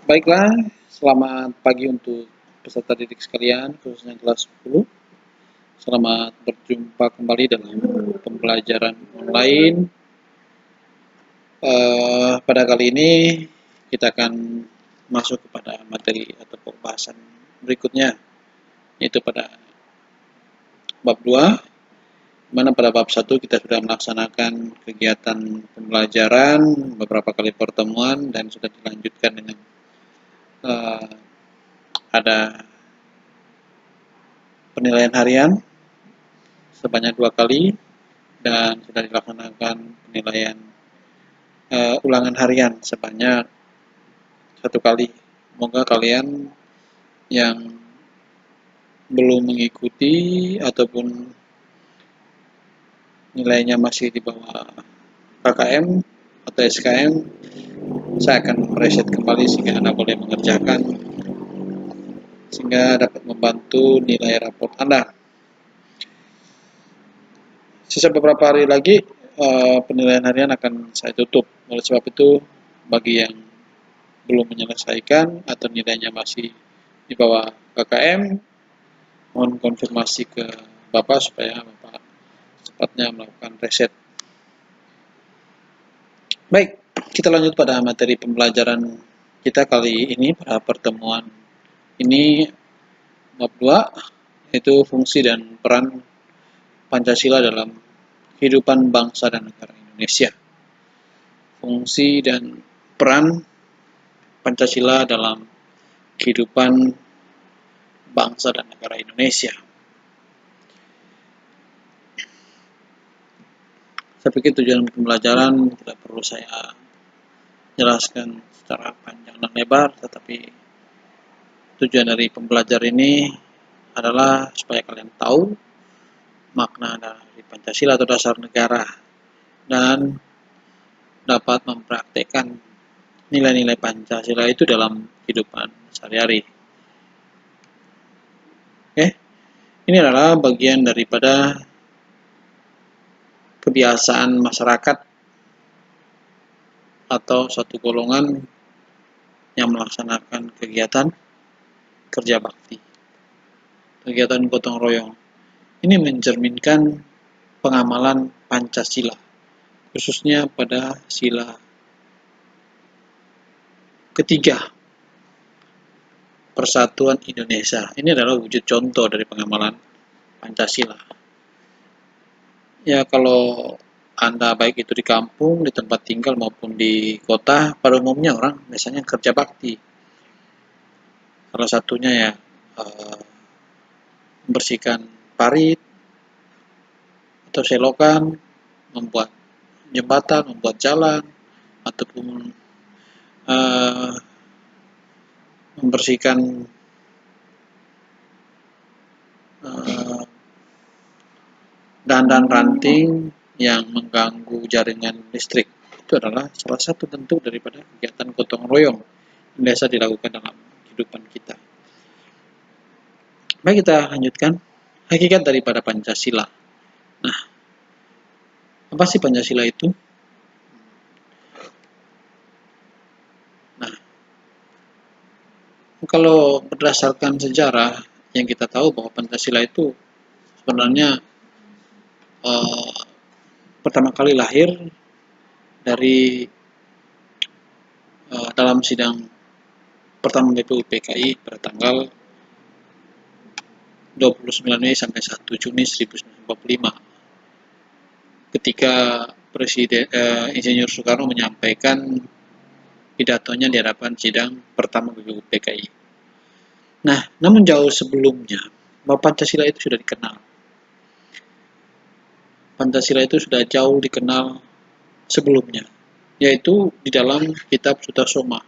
Baiklah, selamat pagi untuk peserta didik sekalian, khususnya kelas 10. Selamat berjumpa kembali dalam pembelajaran online. Pada kali ini kita akan masuk kepada materi atau pembahasan berikutnya, yaitu pada bab 2, di mana pada bab 1 kita sudah melaksanakan kegiatan pembelajaran beberapa kali pertemuan dan sudah dilanjutkan dengan ada penilaian harian sebanyak 2 kali dan sudah dilaksanakan penilaian ulangan harian sebanyak 1 kali. Semoga kalian yang belum mengikuti ataupun nilainya masih di bawah KKM atau SKM, saya akan mereset kembali sehingga Anda boleh mengerjakan sehingga dapat membantu nilai raport Anda. Sisa beberapa hari lagi penilaian harian akan saya tutup. Oleh sebab itu, bagi yang belum menyelesaikan atau nilainya masih di bawah KKM, mohon konfirmasi ke Bapak supaya Bapak cepatnya melakukan reset. Baik, kita lanjut pada materi pembelajaran kita kali ini pada pertemuan ini bab 2, yaitu fungsi dan peran Pancasila dalam kehidupan bangsa dan negara Indonesia. Fungsi dan peran Pancasila dalam kehidupan bangsa dan negara Indonesia. Saya pikir tujuan pembelajaran tidak perlu saya jelaskan secara panjang dan lebar, tetapi tujuan dari pembelajar ini adalah supaya kalian tahu makna dari Pancasila atau dasar negara dan dapat mempraktekkan nilai-nilai Pancasila itu dalam kehidupan sehari-hari. Oke, ini adalah bagian daripada kebiasaan masyarakat atau satu golongan yang melaksanakan kegiatan kerja bakti, kegiatan gotong royong. Ini mencerminkan pengamalan Pancasila, khususnya pada sila ketiga, Persatuan Indonesia. Ini adalah wujud contoh dari pengamalan Pancasila. Ya, kalau Anda baik itu di kampung, di tempat tinggal maupun di kota, pada umumnya orang biasanya kerja bakti. Salah satunya ya membersihkan parit atau selokan, membuat jembatan, membuat jalan, ataupun membersihkan dan ranting yang mengganggu jaringan listrik. Itu adalah salah satu bentuk daripada kegiatan gotong royong yang biasa dilakukan dalam kehidupan kita. Baik, kita lanjutkan hakikat daripada Pancasila. Nah, apa sih Pancasila itu? Nah, kalau berdasarkan sejarah yang kita tahu bahwa Pancasila itu sebenarnya pertama kali lahir dari dalam sidang pertama BPUPKI pada tanggal 29 Mei sampai 1 Juni 1945 ketika Presiden Insinyur Soekarno menyampaikan pidatonya di hadapan sidang pertama BPUPKI. Nah, namun jauh sebelumnya bahwa Pancasila itu sudah dikenal. Pancasila itu sudah jauh dikenal sebelumnya, yaitu di dalam kitab Sutasoma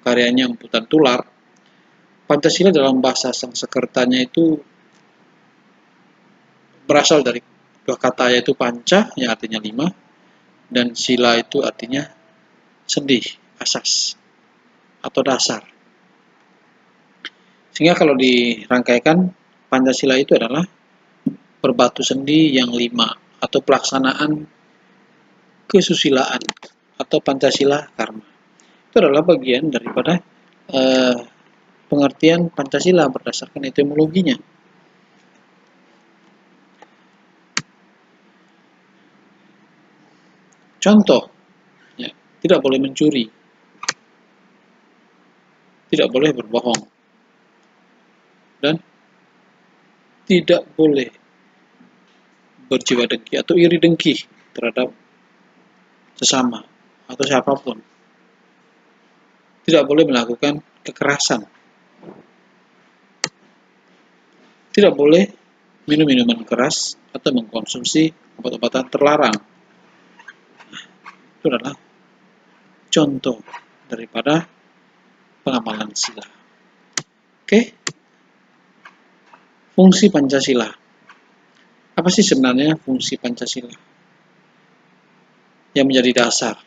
karyanya Empu Tular. Pancasila dalam bahasa Sanskertanya itu berasal dari dua kata, yaitu panca yang artinya 5 dan sila itu artinya sendi, asas atau dasar. Sehingga kalau dirangkaikan, Pancasila itu adalah berbatu sendi yang 5 atau pelaksanaan kesusilaan atau Pancasila Karma. Itu adalah bagian daripada pengertian Pancasila berdasarkan etimologinya. Contoh, ya, tidak boleh mencuri, tidak boleh berbohong, dan tidak boleh berjiwa dengki atau iri dengki terhadap sesama atau siapapun. Tidak boleh melakukan kekerasan. Tidak boleh minum minuman keras atau mengkonsumsi obat-obatan terlarang. Itu adalah contoh daripada pengamalan sila. Oke? Fungsi Pancasila. Apa sih sebenarnya fungsi Pancasila yang menjadi dasar?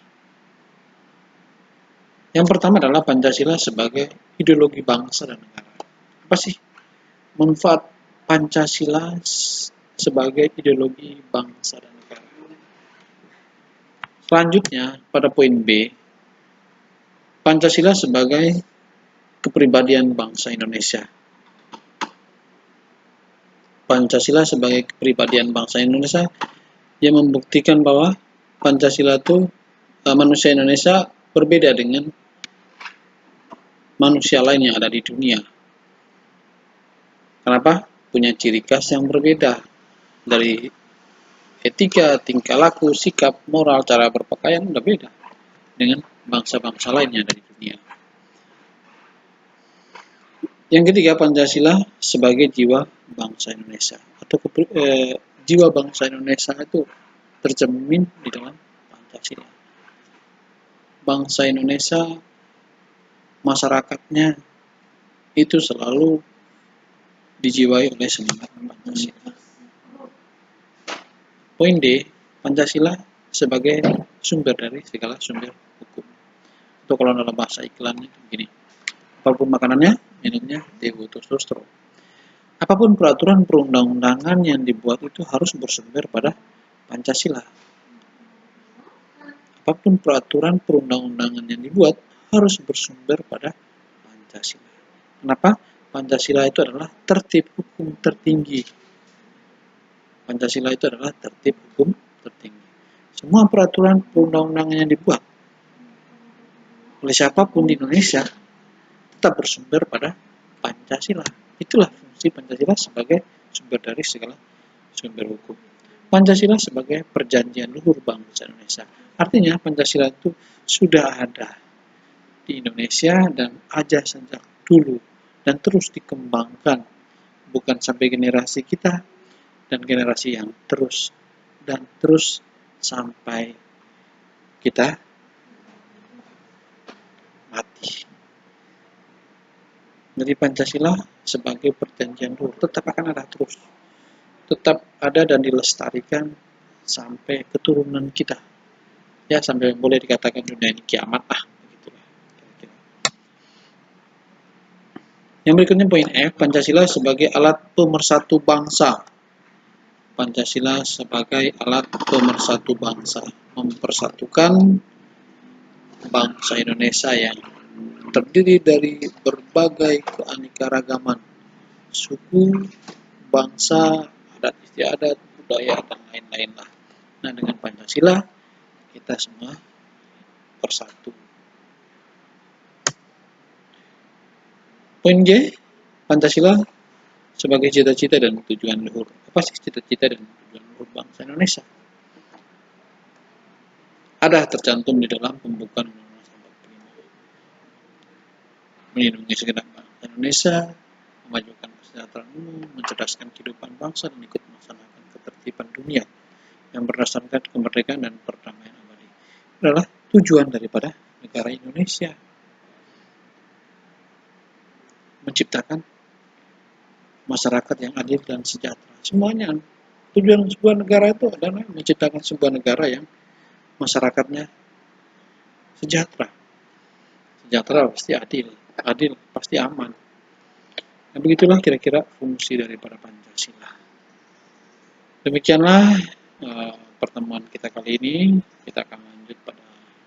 Yang pertama adalah Pancasila sebagai ideologi bangsa dan negara. Apa sih manfaat Pancasila sebagai ideologi bangsa dan negara? Selanjutnya, pada poin B, Pancasila sebagai kepribadian bangsa Indonesia. Pancasila sebagai kepribadian bangsa Indonesia yang membuktikan bahwa Pancasila itu manusia Indonesia berbeda dengan manusia lain yang ada di dunia. Kenapa? Punya ciri khas yang berbeda dari etika, tingkah laku, sikap, moral, cara berpakaian udah beda dengan bangsa-bangsa lain yang ada di dunia. Yang ketiga, Pancasila sebagai jiwa bangsa Indonesia atau jiwa bangsa Indonesia itu tercermin di dalam Pancasila. Bangsa Indonesia, masyarakatnya itu selalu dijiwai oleh semangat Pancasila. Poin D, Pancasila sebagai sumber dari segala sumber hukum. Itu kalau dalam bahasa iklannya itu begini. Apapun makanannya, minumnya Dewoto Sustro. Apapun peraturan perundang-undangan yang dibuat itu harus bersumber pada Pancasila. Apapun peraturan perundang-undangan yang dibuat harus bersumber pada Pancasila. Kenapa? Pancasila itu adalah tertib hukum tertinggi. Pancasila itu adalah tertib hukum tertinggi. Semua peraturan perundang-undangan yang dibuat oleh siapapun di Indonesia tetap bersumber pada Pancasila. Itulah fungsi Pancasila sebagai sumber dari segala sumber hukum. Pancasila sebagai perjanjian luhur bangsa Indonesia. Artinya Pancasila itu sudah ada di Indonesia dan ada sejak dulu dan terus dikembangkan, bukan sampai generasi kita dan generasi yang terus dan terus sampai kita mati. Jadi Pancasila sebagai perjanjian luhur tetap akan ada terus, tetap ada dan dilestarikan sampai keturunan kita. Ya, sampai boleh dikatakan dunia ini kiamat lah. Begitulah. Yang berikutnya poin F, Pancasila sebagai alat pemersatu bangsa. Pancasila sebagai alat pemersatu bangsa, mempersatukan bangsa Indonesia yang terdiri dari berbagai keanekaragaman suku, bangsa, adat istiadat, budaya, dan lain-lain lah. Nah, dengan Pancasila kita semua bersatu. Poin G, Pancasila sebagai cita-cita dan tujuan luhur. Apa sih cita-cita dan tujuan luhur bangsa Indonesia? Ada tercantum di dalam pembukaan Undang-Undang 45. Melindungi segenap bangsa Indonesia, memajukan kesejahteraan umum, mencerdaskan kehidupan bangsa, dan ikut melaksanakan ketertiban dunia yang berdasarkan kemerdekaan dan perdamaian abadi. Adalah tujuan daripada negara Indonesia. Menciptakan masyarakat yang adil dan sejahtera. Semuanya tujuan sebuah negara itu adalah menciptakan sebuah negara yang masyarakatnya sejahtera. Sejahtera pasti adil, adil pasti aman. Nah, begitulah kira-kira fungsi daripada Pancasila. Demikianlah pertemuan kita kali ini. Kita akan lanjut pada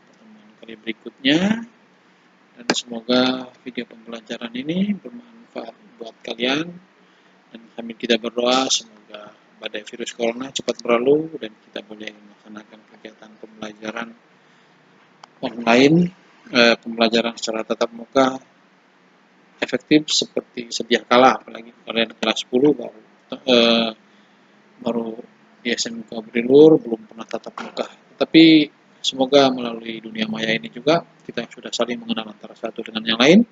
pertemuan kali berikutnya. Dan semoga video pembelajaran ini bermanfaat buat kalian, dan sambil kita berdoa semoga badai virus corona cepat berlalu dan kita boleh melaksanakan kegiatan pembelajaran online, pembelajaran secara tatap muka efektif seperti sedia kala, apalagi kalian kelas 10 baru di SMK Brilur belum pernah tatap muka. Tapi semoga melalui dunia maya ini juga kita sudah saling mengenal antara satu dengan yang lain.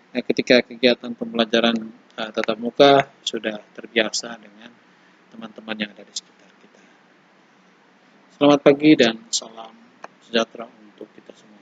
Ketika kegiatan pembelajaran tatap muka sudah terbiasa dengan teman-teman yang ada di sekitar kita. Selamat pagi dan salam sejahtera untuk kita semua.